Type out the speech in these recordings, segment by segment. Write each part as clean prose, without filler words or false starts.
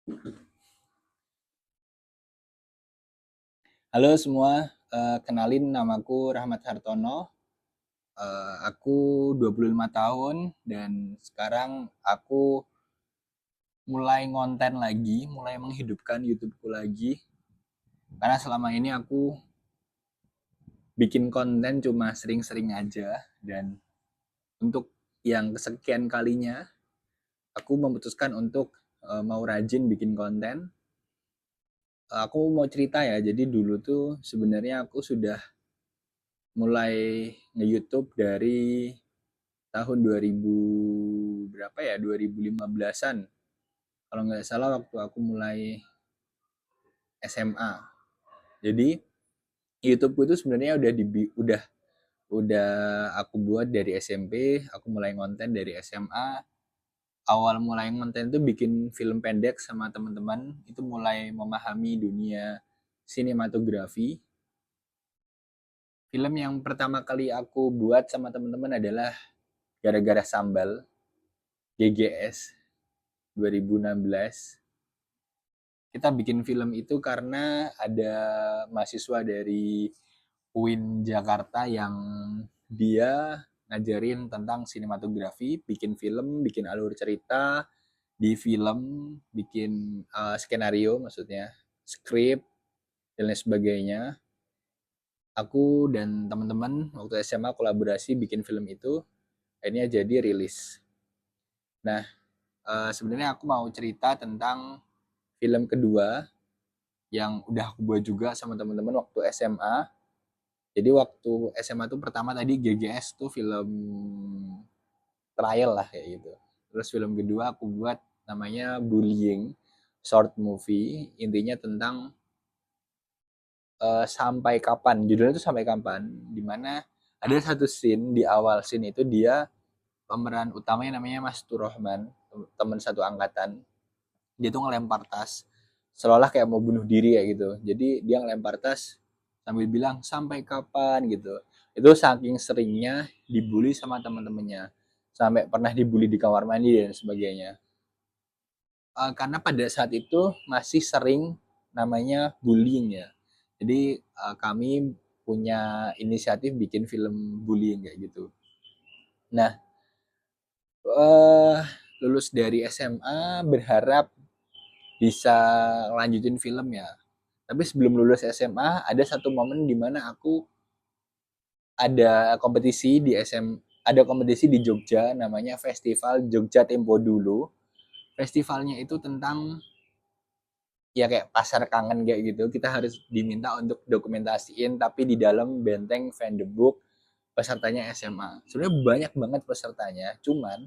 Halo semua, kenalin namaku Rahmat Hartono. Aku 25 tahun dan sekarang aku mulai ngonten lagi, mulai menghidupkan YouTubeku lagi. Karena selama ini aku bikin konten cuma sering-sering aja, dan untuk yang kesekian kalinya aku memutuskan untuk mau rajin bikin konten. Aku mau cerita ya, jadi dulu tuh sebenarnya aku sudah mulai nge-YouTube dari tahun 2000 berapa ya, 2015-an kalau nggak salah, waktu aku mulai SMA. Jadi YouTube itu sebenarnya udah aku buat dari SMP. Aku mulai ngonten dari SMA. Awal mulai ngonten itu bikin film pendek sama teman-teman, itu mulai memahami dunia sinematografi. Film yang pertama kali aku buat sama teman-teman adalah Gara-gara Sambal, GGS 2016. Kita bikin film itu karena ada mahasiswa dari UIN Jakarta yang dia ngajarin tentang sinematografi, bikin film, bikin alur cerita di film, bikin skenario, maksudnya skrip dan lain sebagainya. Aku dan teman-teman waktu SMA kolaborasi bikin film itu, akhirnya jadi rilis. Nah, sebenarnya aku mau cerita tentang film kedua yang udah aku buat juga sama teman-teman waktu SMA. Jadi waktu SMA tuh pertama tadi GGS tuh film trial lah kayak gitu. Terus film kedua aku buat namanya Bullying, short movie, intinya tentang sampai kapan. Judulnya tuh sampai kapan, dimana ada satu scene di awal scene itu dia pemeran utamanya namanya Mas Turrohman, teman satu angkatan. Dia tuh ngelempar tas seolah kayak mau bunuh diri ya gitu. Jadi dia ngelempar tas sambil bilang sampai kapan gitu. Itu saking seringnya dibully sama teman-temannya, sampai pernah dibully di kamar mandi dan sebagainya. Karena pada saat itu masih sering namanya bullying ya. Jadi kami punya inisiatif bikin film bullying kayak gitu. Nah, uh, lulus dari SMA berharap bisa lanjutin film ya. Tapi sebelum lulus SMA ada satu momen di mana aku ada kompetisi di ada kompetisi di Jogja namanya Festival Jogja Tempo Dulu. Festivalnya itu tentang ya kayak pasar kangen kayak gitu. Kita harus diminta untuk dokumentasiin tapi di dalam benteng Van de Boek, pesertanya SMA. Sebenarnya banyak banget pesertanya, cuman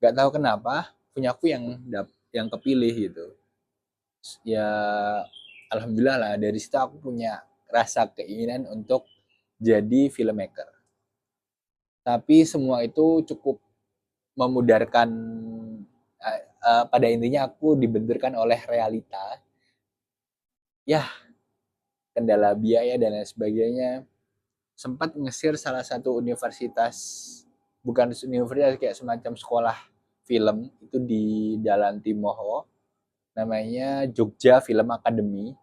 nggak tahu kenapa punya aku yang kepilih gitu. Ya alhamdulillah lah, dari situ aku punya rasa keinginan untuk jadi filmmaker. Tapi semua itu cukup memudarkan, pada intinya aku dibenturkan oleh realita. Ya, kendala biaya dan lain sebagainya. Sempat ngesir salah satu universitas, bukan universitas, kayak semacam sekolah film itu di Jalan Timoho, namanya Jogja Film Academy.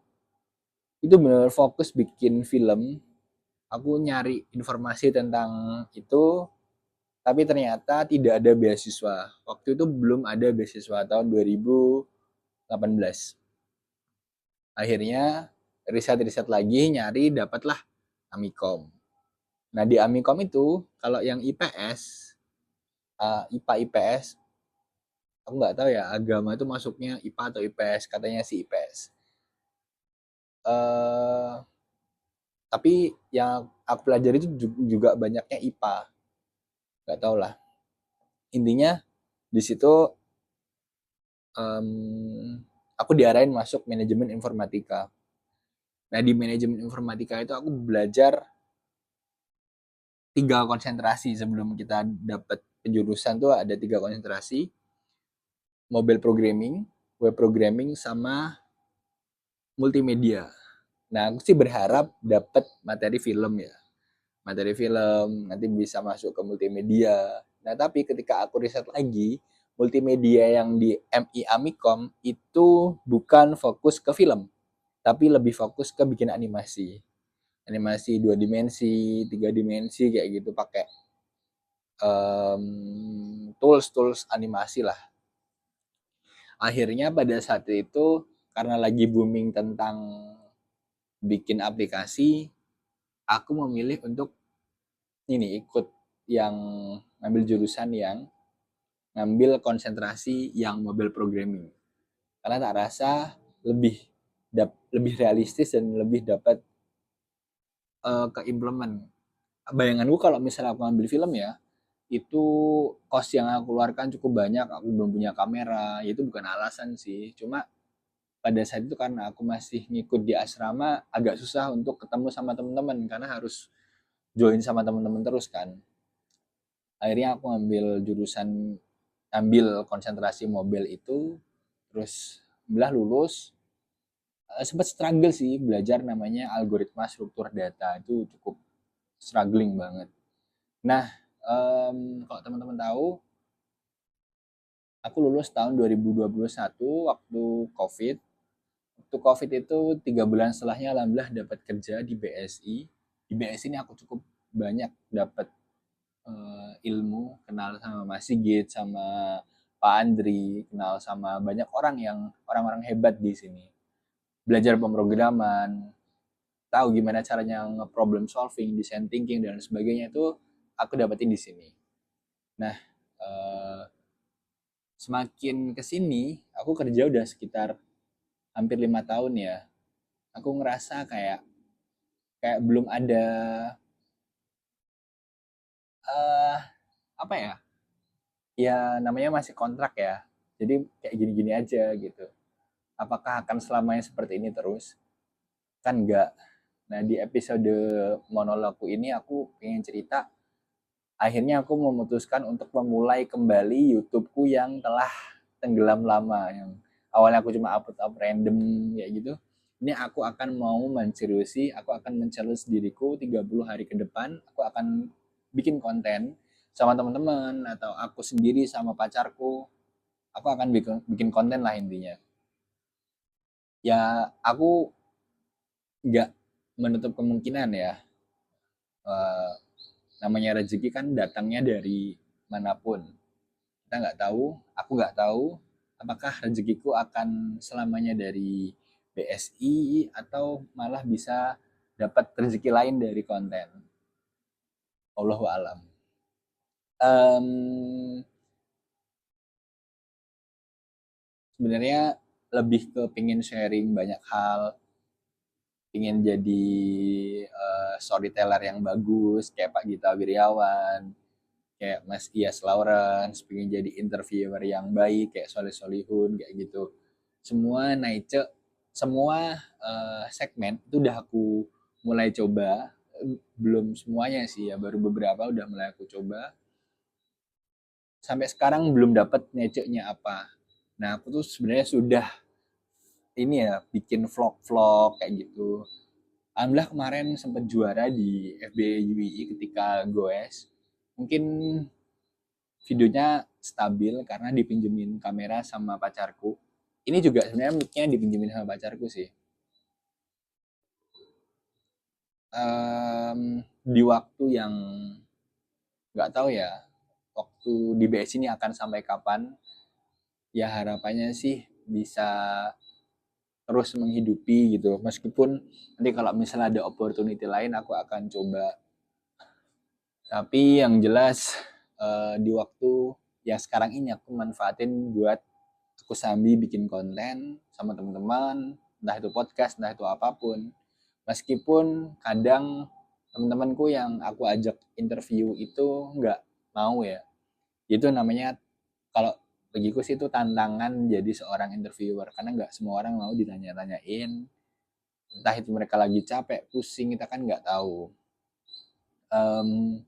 Itu benar fokus bikin film. Aku nyari informasi tentang itu, tapi ternyata tidak ada beasiswa. Waktu itu belum ada beasiswa tahun 2018. Akhirnya riset-riset lagi, nyari, dapatlah Amikom. Nah di Amikom itu kalau yang IPS, IPA IPS, aku nggak tahu ya agama itu masuknya IPA atau IPS, katanya sih IPS. Eh, tapi yang aku pelajari itu juga banyaknya IPA, nggak tahu lah. Intinya di situ aku diarahin masuk manajemen informatika. Nah di manajemen informatika itu aku belajar 3 konsentrasi sebelum kita dapat penjurusan tuh, ada 3 konsentrasi: mobile programming, web programming, sama multimedia. Nah aku sih berharap dapat materi film ya, materi film nanti bisa masuk ke multimedia. Nah tapi ketika aku riset lagi, multimedia yang di MI Amikom itu bukan fokus ke film, tapi lebih fokus ke bikin animasi. Animasi 2 dimensi, 3 dimensi kayak gitu pakai tools animasi lah. Akhirnya pada saat itu karena lagi booming tentang bikin aplikasi, aku memilih untuk ini ikut yang ngambil jurusan yang ngambil konsentrasi yang mobile programming. Karena tak rasa lebih lebih realistis dan lebih dapat ke implement. Bayanganku kalau misalnya aku ngambil film ya, itu cost yang aku keluarkan cukup banyak, aku belum punya kamera, itu bukan alasan sih. Cuma pada saat itu karena aku masih ngikut di asrama, agak susah untuk ketemu sama teman-teman karena harus join sama teman-teman terus kan. Akhirnya aku ambil konsentrasi mobile itu, terus belah lulus. Sempat struggle sih belajar namanya algoritma struktur data, itu cukup struggling banget. Nah, kalau teman-teman tahu, aku lulus tahun 2021 waktu COVID. Waktu COVID itu 3 bulan setelahnya alhamdulillah dapat kerja di BSI. Di BSI ini aku cukup banyak dapat ilmu, kenal sama Mas Sigit, sama Pak Andri, kenal sama banyak orang-orang hebat di sini. Belajar pemrograman, tahu gimana caranya nge-problem solving, design thinking dan sebagainya itu aku dapetin di sini. Nah, eh, semakin ke sini aku kerja udah sekitar hampir 5 tahun ya. Aku ngerasa kayak kayak belum ada eh apa ya? Ya namanya masih kontrak ya. Jadi kayak gini-gini aja gitu. Apakah akan selamanya seperti ini terus? Kan enggak. Nah, di episode monologku ini aku pengen cerita akhirnya aku memutuskan untuk memulai kembali YouTubeku yang telah tenggelam lama, yang awalnya aku cuma upload up random kayak gitu. Ini aku akan mau menseriusi, aku akan men-challenge diriku 30 hari ke depan, aku akan bikin konten sama teman-teman atau aku sendiri sama pacarku. Aku akan bikin konten lah intinya. Ya, aku nggak menutup kemungkinan ya. Eh, Namanya rezeki kan datangnya dari manapun. Kita nggak tahu, aku nggak tahu apakah rezekiku akan selamanya dari BSI atau malah bisa dapat rezeki lain dari konten. Allahu alam. Um, Sebenarnya lebih ke pengen sharing banyak hal, pengen jadi storyteller yang bagus kayak Pak Gita Wirjawan, kayak Mas Iyas Lawrence, pengen jadi interviewer yang baik kayak Soleh Solihun kayak gitu. Semua Naice, semua segmen itu udah aku mulai coba. Belum semuanya sih ya, baru beberapa udah mulai aku coba. Sampai sekarang belum dapat niche-nya apa. Nah, aku tuh sebenarnya sudah ini ya bikin vlog-vlog kayak gitu. Alhamdulillah kemarin sempat juara di FBI UII ketika goes. Mungkin videonya stabil karena dipinjemin kamera sama pacarku. Ini juga sebenarnya mic-nya dipinjemin sama pacarku sih. Di waktu yang nggak tahu ya, waktu di BS ini akan sampai kapan, ya harapannya sih bisa terus menghidupi gitu. Meskipun nanti kalau misalnya ada opportunity lain aku akan coba. Tapi yang jelas di waktu yang sekarang ini aku manfaatin buat aku sambil bikin konten sama teman-teman, entah itu podcast, entah itu apapun. Meskipun kadang teman-temanku yang aku ajak interview itu nggak mau ya. Itu namanya kalau bagiku sih itu tantangan jadi seorang interviewer karena nggak semua orang mau ditanya-tanyain. Entah itu mereka lagi capek, pusing, kita kan nggak tahu. Um,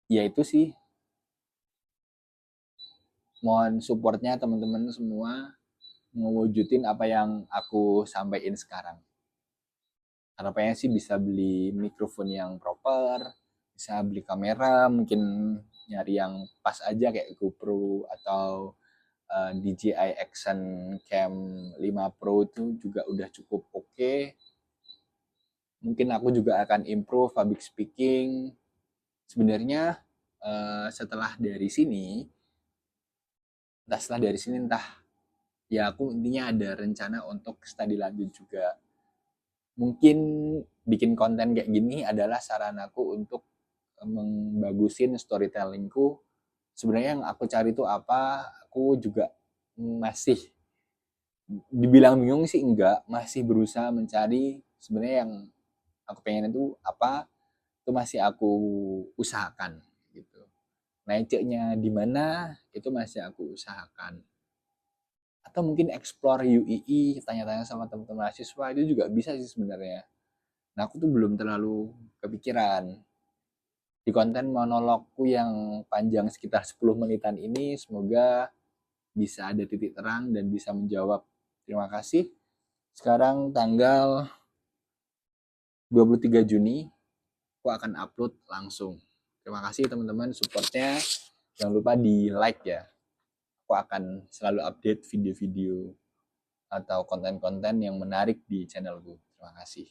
Ya itu sih, mohon supportnya teman-teman semua mewujudin apa yang aku sampaikan sekarang. Harapannya sih bisa beli mikrofon yang proper, bisa beli kamera, mungkin nyari yang pas aja kayak GoPro atau DJI Action Cam 5 Pro itu juga udah cukup oke. Mungkin aku juga akan improve public speaking. Sebenarnya setelah dari sini, entah ya aku intinya ada rencana untuk studi lanjut juga. Mungkin bikin konten kayak gini adalah saran aku untuk membagusin storytellingku. Sebenarnya yang aku cari itu apa, aku juga masih dibilang bingung sih enggak, masih berusaha mencari sebenarnya yang aku pengen itu apa, itu masih aku usahakan gitu. Naiknya di mana itu masih aku usahakan. Atau mungkin explore UII, tanya-tanya sama teman-teman mahasiswa itu juga bisa sih sebenarnya. Nah, aku tuh belum terlalu kepikiran. Di konten monologku yang panjang sekitar 10 menitan ini, semoga bisa ada titik terang dan bisa menjawab. Terima kasih. Sekarang tanggal 23 Juni, aku akan upload langsung. Terima kasih teman-teman supportnya. Jangan lupa di like ya. Aku akan selalu update video-video atau konten-konten yang menarik di channelku. Terima kasih.